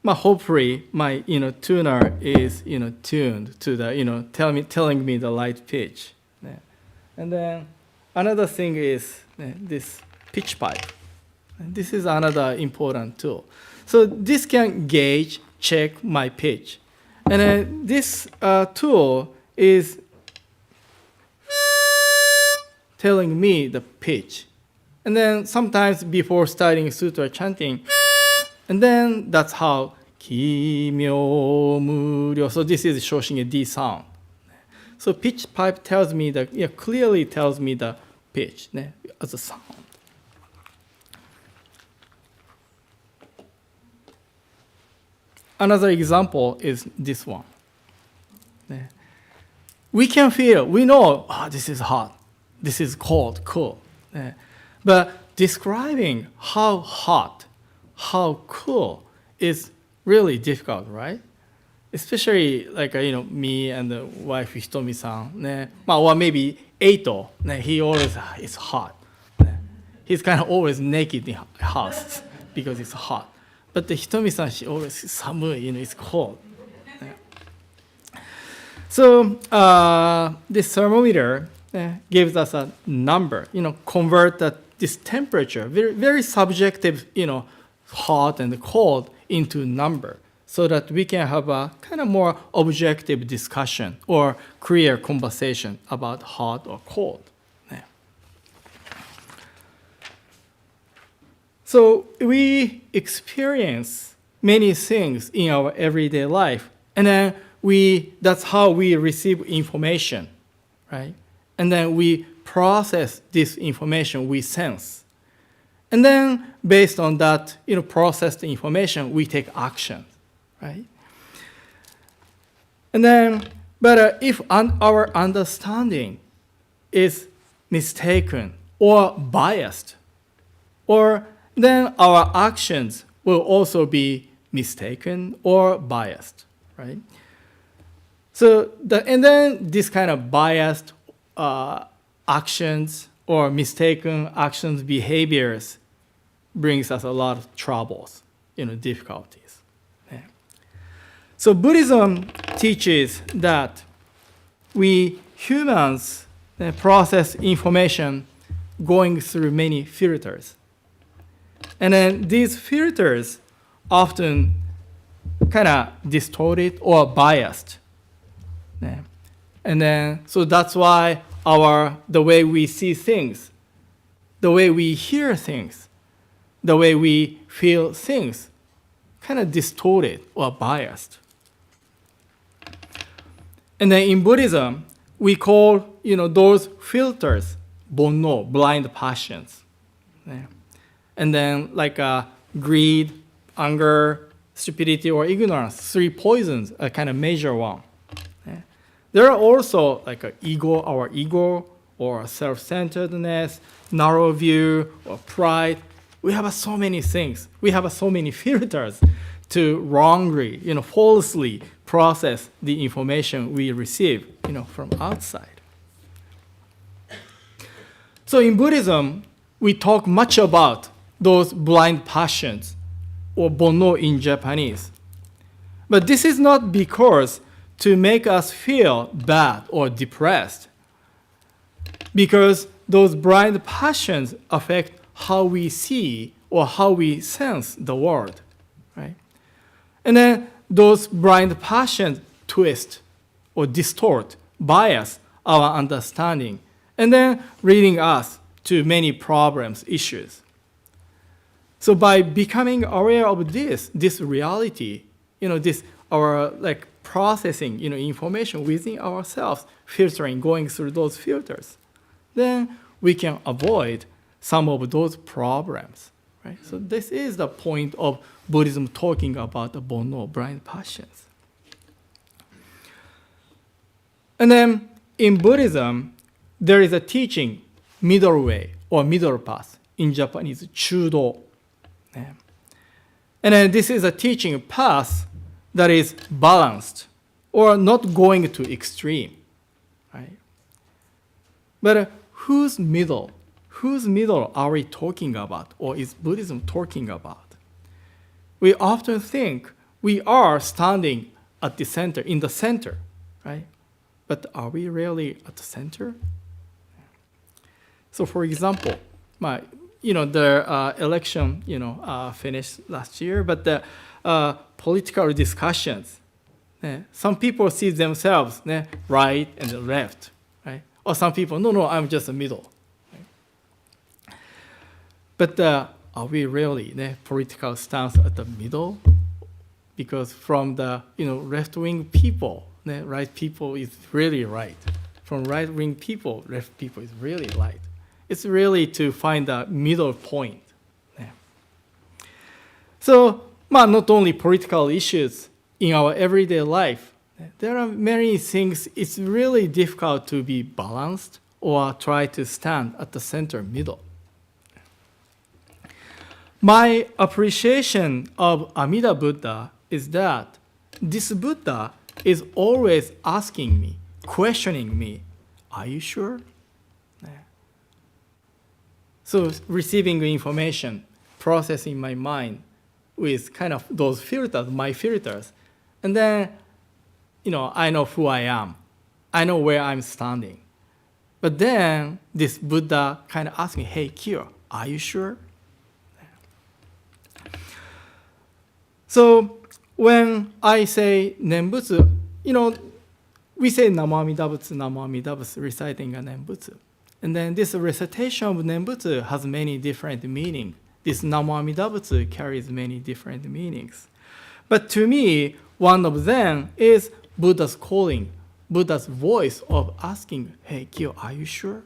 Hopefully, my tuner is tuned to the telling me the right pitch. And then another thing is this pitch pipe. And this is another important tool. So this can gauge, check my pitch. And then this tool is telling me the pitch. And then sometimes before starting sutra chanting, and then that's how ki, myo, mu, ryo. So this is Shoshin D sound. So pitch pipe tells me clearly tells me the pitch as a sound. Another example is this one. We can feel, we know, this is hot, this is cold, cool. But describing how hot, how cool is really difficult, right? Especially like, me and the wife Hitomi-san, or maybe Eito, he always is hot. He's kind of always naked in the house because it's hot. But the Hitomi-san, she always samui, it's cold. So this thermometer gives us a number, convert this temperature, very, very subjective, hot and cold into number so that we can have a kind of more objective discussion or clear conversation about hot or cold. So we experience many things in our everyday life, and then that's how we receive information, right? And then we process this information we sense. And then based on that, processed information, we take action, right? And then, but if our understanding is mistaken or biased, or then our actions will also be mistaken or biased, right? So, and then this kind of biased actions or mistaken actions, behaviors brings us a lot of troubles, difficulties. Yeah. So Buddhism teaches that we humans process information going through many filters. And then these filters often kind of distorted or biased. Yeah. And then, so that's why the way we see things, the way we hear things, the way we feel things kind of distorted or biased. And then in Buddhism, we call those filters bonno, blind passions. Yeah. And then like greed, anger, stupidity, or ignorance, 3 poisons, a kind of major one. Yeah. There are also like our ego, or self-centeredness, narrow view, or pride. We have so many things. We have so many filters to wrongly, falsely process the information we receive, from outside. So in Buddhism, we talk much about those blind passions, or bonno in Japanese. But this is not because to make us feel bad or depressed, because those blind passions affect how we see or how we sense the world, right? And then those blind passions twist or distort, bias our understanding, and then leading us to many problems, issues. So by becoming aware of this reality, this our like processing, information within ourselves, filtering, going through those filters, then we can avoid some of those problems, right? So this is the point of Buddhism talking about the bonno, blind passions. And then in Buddhism, there is a teaching, middle way or middle path. In Japanese, chudo. Yeah. And then this is a teaching path that is balanced or not going to extreme, right? But whose middle are we talking about, or is Buddhism talking about? We often think we are standing at the center, in the center, right? But are we really at the center? So for example, the election, finished last year, but the political discussions, some people see themselves right and left, right? Or some people, no, I'm just a middle. Right? But are we really political stance at the middle? Because from the left-wing people, right people is really right. From right-wing people, left people is really right. It's really to find a middle point. Yeah. So, not only political issues in our everyday life, there are many things it's really difficult to be balanced or try to stand at the center middle. My appreciation of Amida Buddha is that this Buddha is always asking me, questioning me, are you sure? So receiving information, processing my mind with kind of those filters, my filters, and then, I know who I am. I know where I'm standing. But then this Buddha kind of asked me, hey, Kyo, are you sure? So when I say Nembutsu, we say Namo Amida Butsu, Namo Amida Butsu, reciting a Nembutsu. And then this recitation of Nembutsu has many different meanings. This Namo Amida Butsu carries many different meanings. But to me, one of them is Buddha's calling, Buddha's voice of asking, hey, Kyo, are you sure?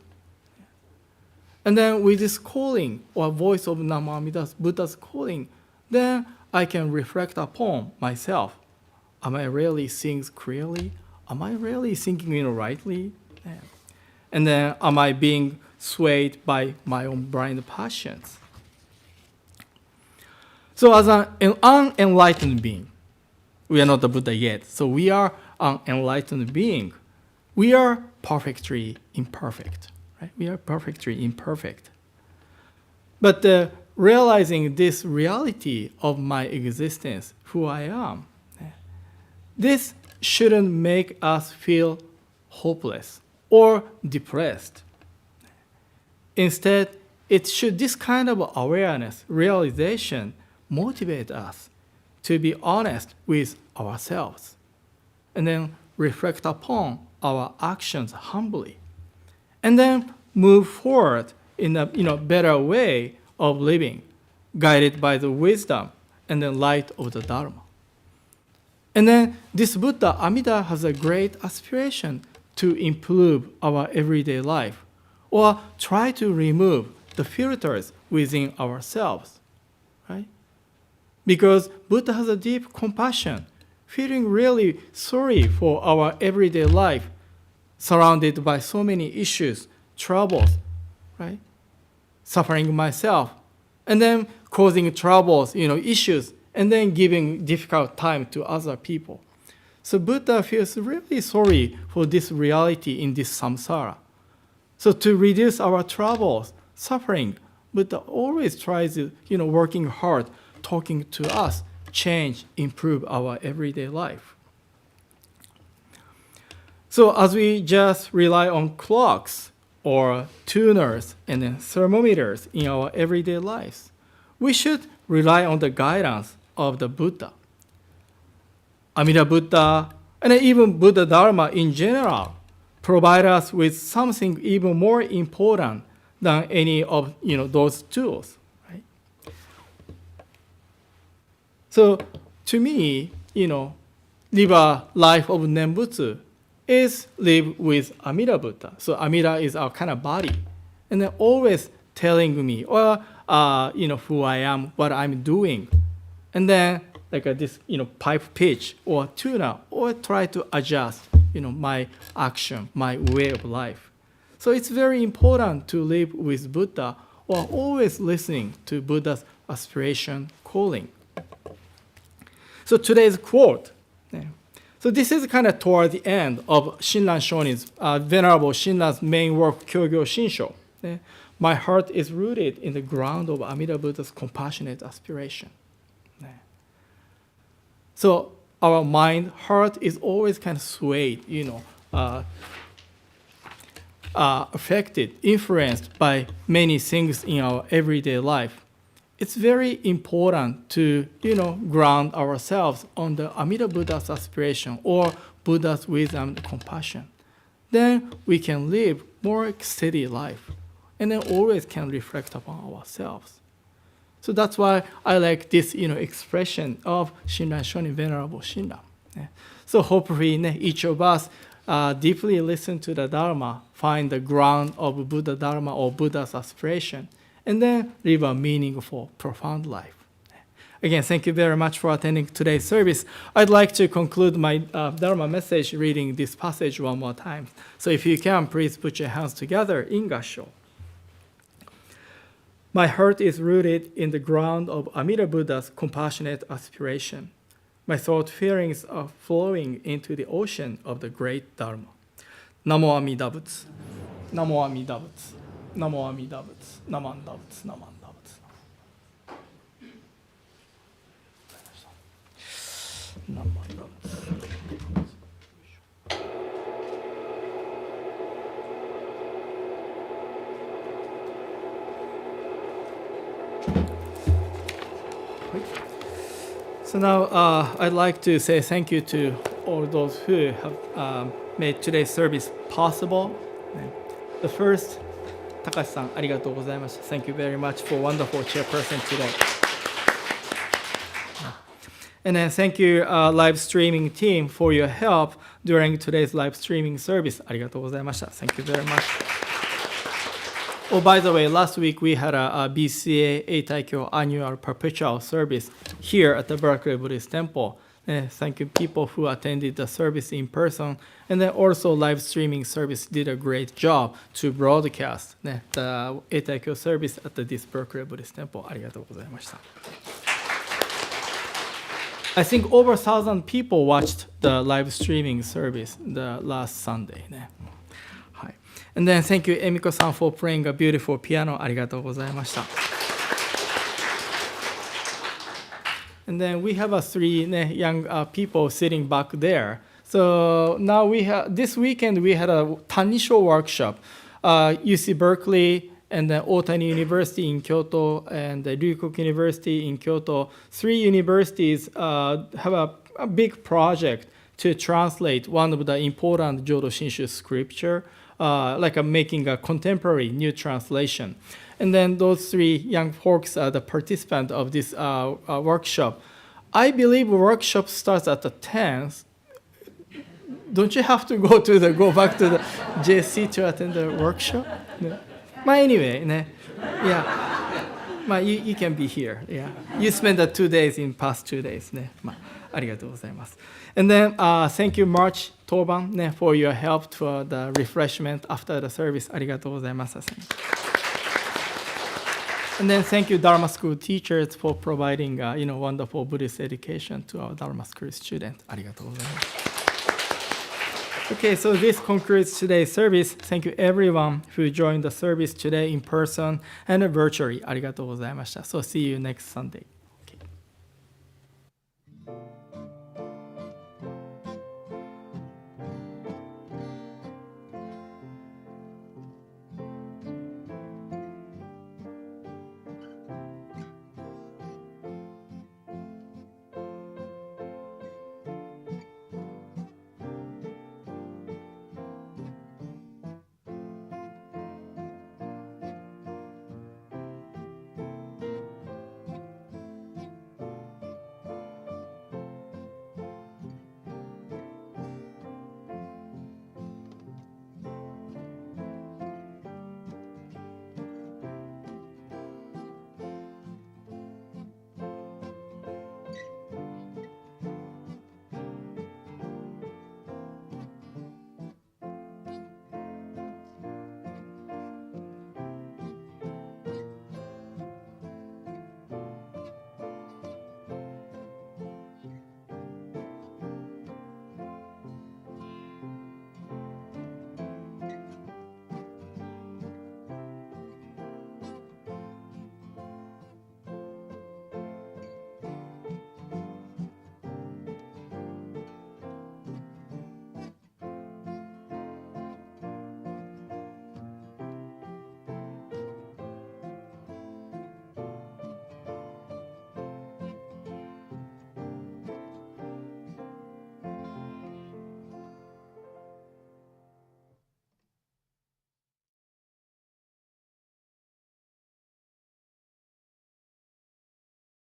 And then with this calling, or voice of Namo Amida, Buddha's calling, then I can reflect upon myself. Am I really seeing clearly? Am I really thinking rightly? Yeah. And then am I being swayed by my own blind passions? So as an unenlightened being, we are not the Buddha yet, so we are an enlightened being. We are perfectly imperfect, right? We are perfectly imperfect. But realizing this reality of my existence, who I am, this shouldn't make us feel hopeless or depressed. Instead, this kind of awareness, realization, motivate us to be honest with ourselves and then reflect upon our actions humbly and then move forward in a better way of living, guided by the wisdom and then light of the Dharma. And then this Buddha, Amida, has a great aspiration to improve our everyday life or try to remove the filters within ourselves, right? Because Buddha has a deep compassion, feeling really sorry for our everyday life, surrounded by so many issues, troubles, right? Suffering myself, and then causing troubles, issues, and then giving difficult time to other people. So Buddha feels really sorry for this reality in this samsara. So to reduce our troubles, suffering, Buddha always tries to, working hard, talking to us, change, improve our everyday life. So as we just rely on clocks or tuners and then thermometers in our everyday lives, we should rely on the guidance of the Buddha. Amida Buddha, and even Buddha Dharma in general, provide us with something even more important than any of those tools. Right? So to me, live a life of Nembutsu is live with Amida Buddha. So Amida is our kind of body, and then always telling me, who I am, what I'm doing, and then like this, pipe pitch or tuner, or try to adjust, my action, my way of life. So it's very important to live with Buddha or always listening to Buddha's aspiration, calling. So today's quote. So this is kind of toward the end of Shinran Shonin's, Venerable Shinran's main work, Kyogyo Shinsho. My heart is rooted in the ground of Amida Buddha's compassionate aspiration. So our mind, heart is always kind of swayed, affected, influenced by many things in our everyday life. It's very important to, ground ourselves on the Amida Buddha's aspiration or Buddha's wisdom and compassion. Then we can live more steady life and then always can reflect upon ourselves. So that's why I like this, expression of Shinran Shonin, Venerable Shinran. So hopefully, each of us deeply listen to the Dharma, find the ground of Buddha Dharma or Buddha's aspiration, and then live a meaningful, profound life. Again, thank you very much for attending today's service. I'd like to conclude my Dharma message reading this passage one more time. So if you can, please put your hands together in Gassho. My heart is rooted in the ground of Amida Buddha's compassionate aspiration. My thought feelings are flowing into the ocean of the great Dharma. Namo Amida Butsu. Namo Amida Butsu. Namo Amida Butsu. Namanda Butsu. Namanda Butsu. Namanda Butsu. So now I'd like to say thank you to all those who have made today's service possible. The first, Takashi-san, ありがとうございました. Thank you very much for wonderful chairperson today. And then thank you, live streaming team, for your help during today's live streaming service. ありがとうございました. Thank you very much. Oh, by the way, last week we had a BCA Eitaikyo annual perpetual service here at the Berkeley Buddhist Temple. Thank you people who attended the service in person. And then also live streaming service did a great job to broadcast the Eitaikyo service at this Berkeley Buddhist Temple. ありがとうございました. I think over 1,000 people watched the live streaming service the last Sunday. And then thank you, Emiko-san, for playing a beautiful piano. ありがとうございました. And then we have three young people sitting back there. So now this weekend we had a Tanisho workshop. UC Berkeley and then Otani University in Kyoto and the Ryukoku University in Kyoto. Three universities have a big project to translate one of the important Jodo Shinshu scripture, making a contemporary new translation. And then those 3 young folks are the participant of this workshop. I believe workshop starts at the 10th. Don't you have to go back to the JC to attend the workshop? No. Anyway, you can be here. Yeah. You spent the 2 days in past 2 days. ありがとうございます。And then thank you March 当番for your help for the refreshment after the service. ありがとうございます。And then thank you Dharma School teachers for providing wonderful Buddhist education to our Dharma School students. ありがとうございます。Okay, so this concludes today's service. Thank you everyone who joined the service today in person and virtually. ありがとうございました。So see you next Sunday.